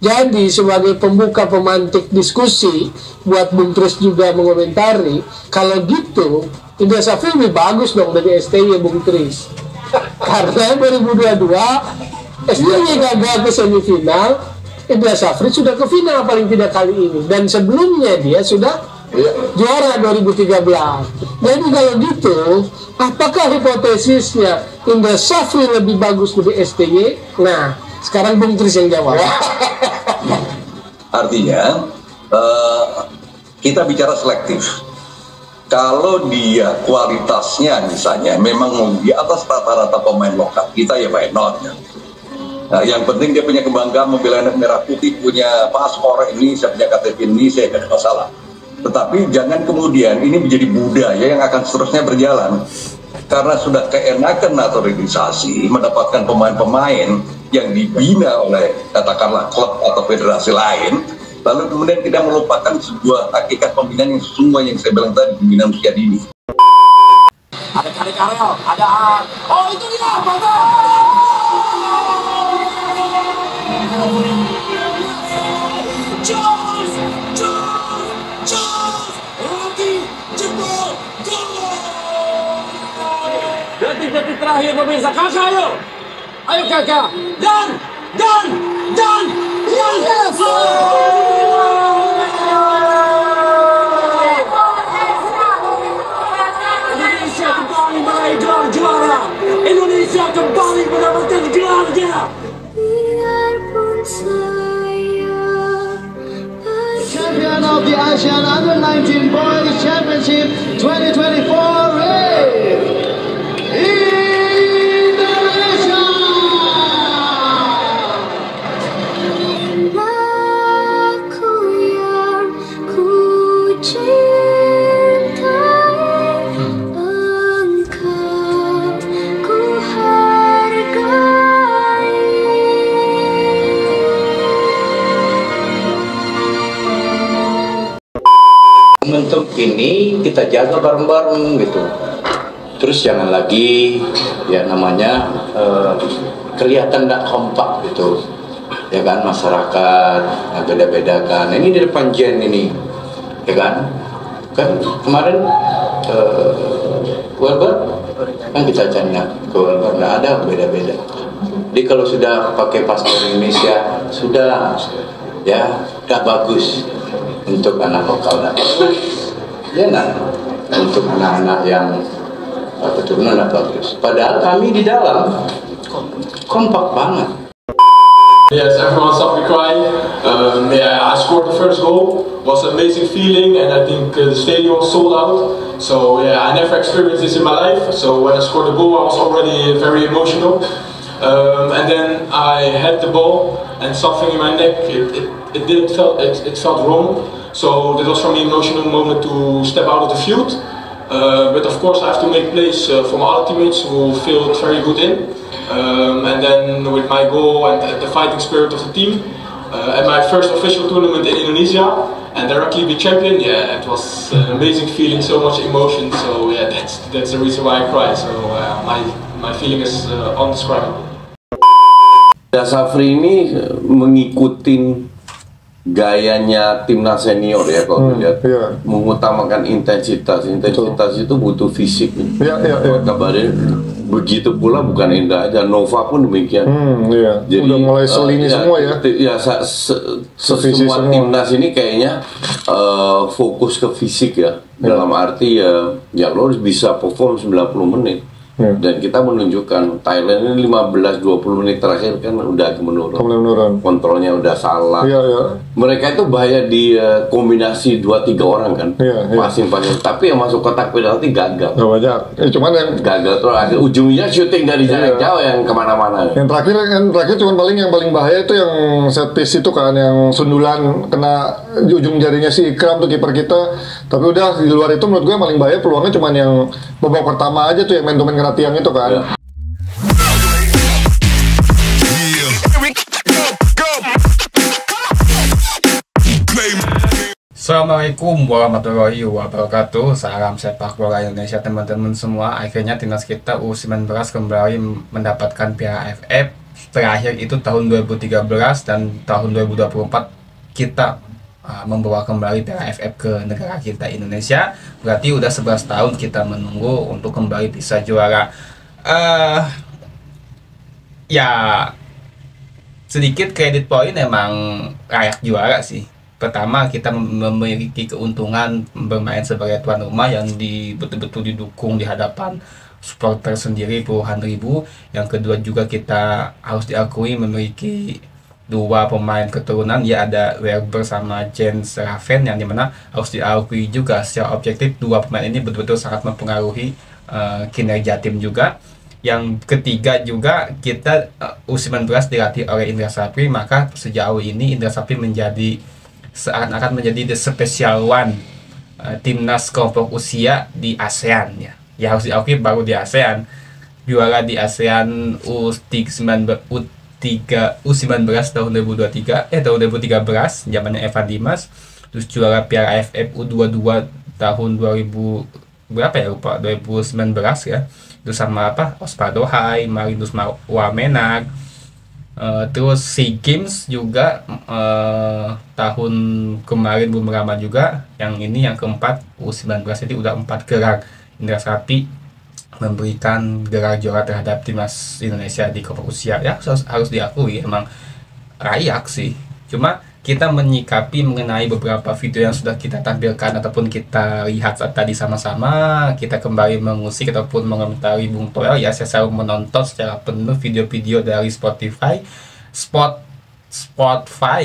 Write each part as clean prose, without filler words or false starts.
Jadi sebagai pembuka pemantik diskusi buat Bung Tris juga mengomentari, kalau gitu Indra Safri lebih bagus dong dari STY Bung Tris. Karena 2022 STY gagal ke semifinal, Indra Safri sudah ke final paling tidak kali ini, dan sebelumnya dia sudah juara 2013. Jadi kalau gitu, apakah hipotesisnya Indra Safri lebih bagus dari STY? Nah, sekarang Bung Tris yang jawab. Artinya kita bicara selektif. Kalau dia kualitasnya misalnya memang di atas rata-rata pemain lokal kita, ya why not ya. Nah, yang penting dia punya kebanggaan membela merah putih, punya paspor ini, saya punya KTP ini, saya tidak ada masalah. Tetapi jangan kemudian ini menjadi budaya yang akan seterusnya berjalan. Karena sudah keenakan naturalisasi, mendapatkan pemain-pemain yang dibina oleh katakanlah klub atau federasi lain, lalu kemudian tidak melupakan sebuah hakikat pembinaan yang sesungguhnya yang saya bilang tadi, pembinaan usia dini. Ada tarik Ariel, ada oh itu dia, mantap! Detik-detik terakhir pemirsa, kakak ayo kakak, dan Indonesia kembali meraih gelar juara, Indonesia kembali mendapatkan gelarnya. Champion of the Asian Under-19 Boys Championship 2024 Indonesia. Aku yang ku cintai, engkau ku hargai. Momentum ini kita jaga bareng-bareng gitu. Terus jangan lagi ya namanya kelihatan tidak kompak gitu, ya kan, masyarakat beda-bedakan. Ini di depan Jen ini, ya kan kemarin Welber kan kita tanya ke Welber, nggak ada beda-beda. Jadi kalau sudah pakai paspor Indonesia sudah ya udah bagus untuk anak lokal, dan ya nah untuk anak-anak yang keturunan bagus. Padahal kami di dalam kompak banget. Yes, everyone saw me cry. I scored the first goal. It was an amazing feeling, and I think the stadium was sold out. So yeah, I never experienced this in my life. So when I scored the goal, I was already very emotional. And then I had the ball, and something in my neck it felt wrong. So that was for me an emotional moment to step out of the field. But of course I have to make place for my other teammates who feel very good in. And then with my goal and the fighting spirit of the team, at my first official tournament in Indonesia, and directly be champion, yeah, it was an amazing feeling, so much emotion. So yeah, that's the reason why I cry. So my feeling is undescribable. Safri ini mengikuti gayanya timnas senior ya kalau lihat, mengutamakan intensitas itu butuh fisik. Kabarnya begitu pula bukan Indra aja, Nova pun demikian. Jadi udah mulai selini semua ya. Semua timnas ini kayaknya fokus ke fisik ya. Dalam arti ya lo harus bisa perform 90 menit. Dan kita menunjukkan Thailand ini 15-20 menit terakhir kan udah menurun. Kontrolnya udah salah. Mereka itu bahaya di kombinasi 2-3 orang kan. Passing. Tapi yang masuk kotak penalti gagal. Gak banyak. Cuman yang gagal terus akhir ujungnya syuting dari jarak jauh yang kemana-mana. Yang terakhir cuman yang paling bahaya itu yang set piece itu kan, yang sundulan kena ujung jarinya si Ikram tuh kiper kita. Tapi udah di luar itu menurut gue yang paling bahaya peluangnya cuman yang babak pertama aja tuh yang main kena tiang itu kan. Assalamualaikum warahmatullahi wabarakatuh. Salam sepak bola Indonesia teman-teman semua. Akhirnya timnas kita U19 kembali mendapatkan Piala AFF terakhir itu tahun 2013 dan tahun 2024 kita membawa kembali Piala AFF ke negara kita Indonesia. Berarti udah 11 tahun kita menunggu untuk kembali bisa juara. Ya sedikit kredit poin emang layak juara sih. Pertama, kita memiliki keuntungan bermain sebagai tuan rumah yang betul-betul didukung di hadapan supporter sendiri puluhan ribu. Yang kedua juga kita harus diakui memiliki dua pemain keturunan, ya ada Weber sama Jens Raven, yang dimana harus diakui juga secara objektif dua pemain ini betul-betul sangat mempengaruhi kinerja tim juga. Yang ketiga juga kita U19 dilatih oleh Indra Sapri, maka sejauh ini Indra Sapri akan menjadi the special one timnas kelompok usia di ASEAN ya. Ya harus diakui baru di ASEAN, juara di ASEAN U19 tahun 2023 tahun 2013 zamannya Evan Dimas, terus juara Piala AFF U22 tahun 2000 berapa ya lupa, 2019 ya, itu sama Osvaldo Hai, Marinus Wamenak. Terus SEA Games juga tahun kemarin belum ramah juga. Yang ini yang keempat U19, jadi udah 4 gelar Indra Sapri memberikan gelar juara terhadap timnas Indonesia di kelompok usia ya, harus diakui emang layak sih. Cuma kita menyikapi mengenai beberapa video yang sudah kita tampilkan ataupun kita lihat saat tadi sama-sama, kita kembali mengusik ataupun mengomentari Bung Toel ya. Saya selalu menonton secara penuh video-video dari Spotify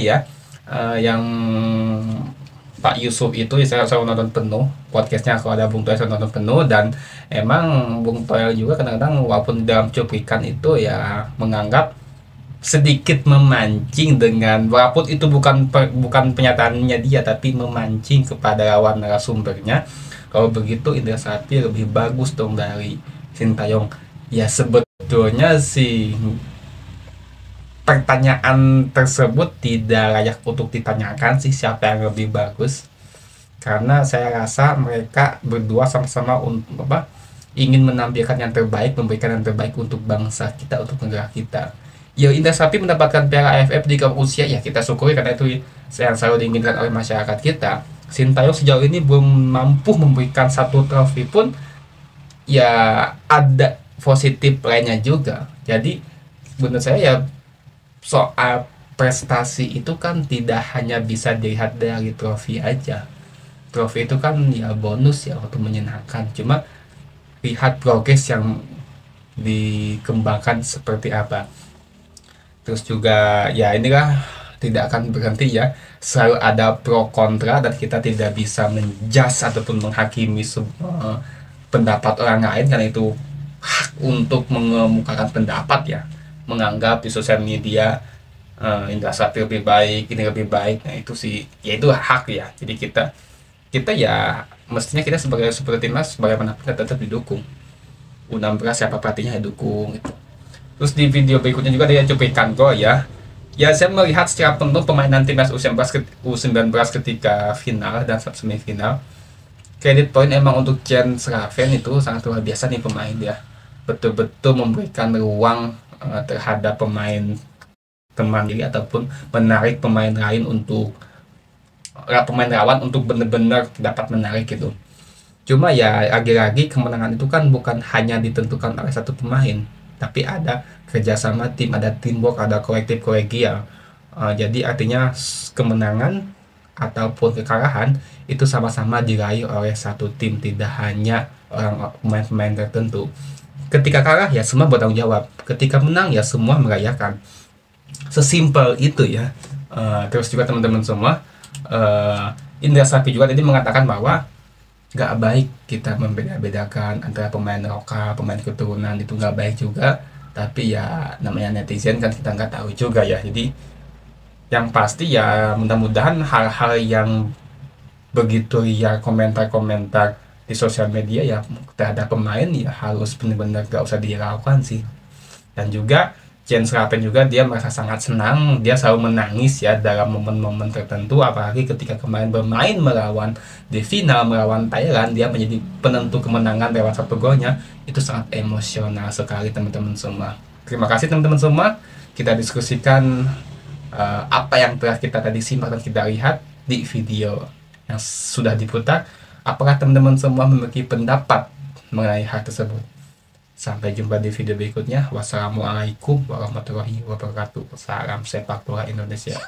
ya, yang Pak Yusuf itu saya selalu nonton penuh podcastnya. Kalau ada Bung Toel saya nonton penuh, dan emang Bung Toel juga kadang-kadang walaupun dalam cuplikan itu ya menganggap sedikit memancing dengan, walaupun itu bukan pernyataannya dia, tapi memancing kepada lawan narasumbernya. Kalau begitu Indra Sapri lebih bagus dong dari Sintayong. Ya sebetulnya sih pertanyaan tersebut tidak layak untuk ditanyakan sih siapa yang lebih bagus, karena saya rasa mereka berdua sama-sama ingin menampilkan yang terbaik, memberikan yang terbaik untuk bangsa kita, untuk negara kita. Ya Indra Sapri mendapatkan Piala AFF di kelompok usia ya kita syukuri, karena itu yang selalu diinginkan oleh masyarakat kita. Sintayong sejauh ini belum mampu memberikan satu trofi pun, ya ada positif lainnya juga. Jadi menurut saya ya soal prestasi itu kan tidak hanya bisa dilihat dari trofi aja. Trofi itu kan ya bonus ya untuk menyenangkan, cuma lihat progres yang dikembangkan seperti apa. Terus juga ya inilah tidak akan berhenti ya, selalu ada pro kontra dan kita tidak bisa menjudge ataupun menghakimi semua pendapat orang lain, karena itu hak untuk mengemukakan pendapat ya, menganggap di sosial media Indra Sapri lebih baik, ini lebih baik. Nah itu sih ya itu hak ya. Jadi kita ya mestinya kita sebagai supporter timnas bagaimanapun kita tetap didukung. U16 siapa pelatihnya didukung gitu. Terus di video berikutnya juga dia cuplikan gol ya. Ya saya melihat secara penuh permainan timnas U19 ketika final dan semifinal. Kredit poin emang untuk Jens Raven, itu sangat luar biasa nih pemain dia. Betul-betul memberikan ruang terhadap pemain teman diri ataupun menarik pemain lain untuk pemain lawan untuk benar-benar dapat menarik gitu. Cuma ya lagi-lagi kemenangan itu kan bukan hanya ditentukan oleh satu pemain, tapi ada kerjasama tim, ada teamwork, ada kolektif kolegial. Jadi artinya kemenangan ataupun kekalahan itu sama-sama diraih oleh satu tim, tidak hanya orang pemain-pemain tertentu. Ketika kalah ya semua bertanggung jawab, ketika menang ya semua merayakan. Sesimpel itu ya. Terus juga teman-teman semua, Indra Sapri juga tadi mengatakan bahwa gak baik kita membeda-bedakan antara pemain lokal, pemain keturunan, itu gak baik juga. Tapi ya namanya netizen kan kita nggak tahu juga ya. Jadi yang pasti ya mudah-mudahan hal-hal yang begitu ya komentar-komentar di sosial media ya terhadap pemain ya harus benar-benar gak usah dilakukan sih. Dan juga Jens Raven juga dia merasa sangat senang, dia selalu menangis ya dalam momen-momen tertentu, apalagi ketika kemarin bermain melawan di final melawan Thailand, dia menjadi penentu kemenangan lewat 1 golnya. Itu sangat emosional sekali teman-teman semua. Terima kasih teman-teman semua. kita diskusikan apa yang telah kita tadi simak dan kita lihat di video yang sudah diputar. Apakah teman-teman semua memiliki pendapat mengenai hal tersebut? Sampai jumpa di video berikutnya. Wassalamualaikum warahmatullahi wabarakatuh. Salam sepak bola Indonesia.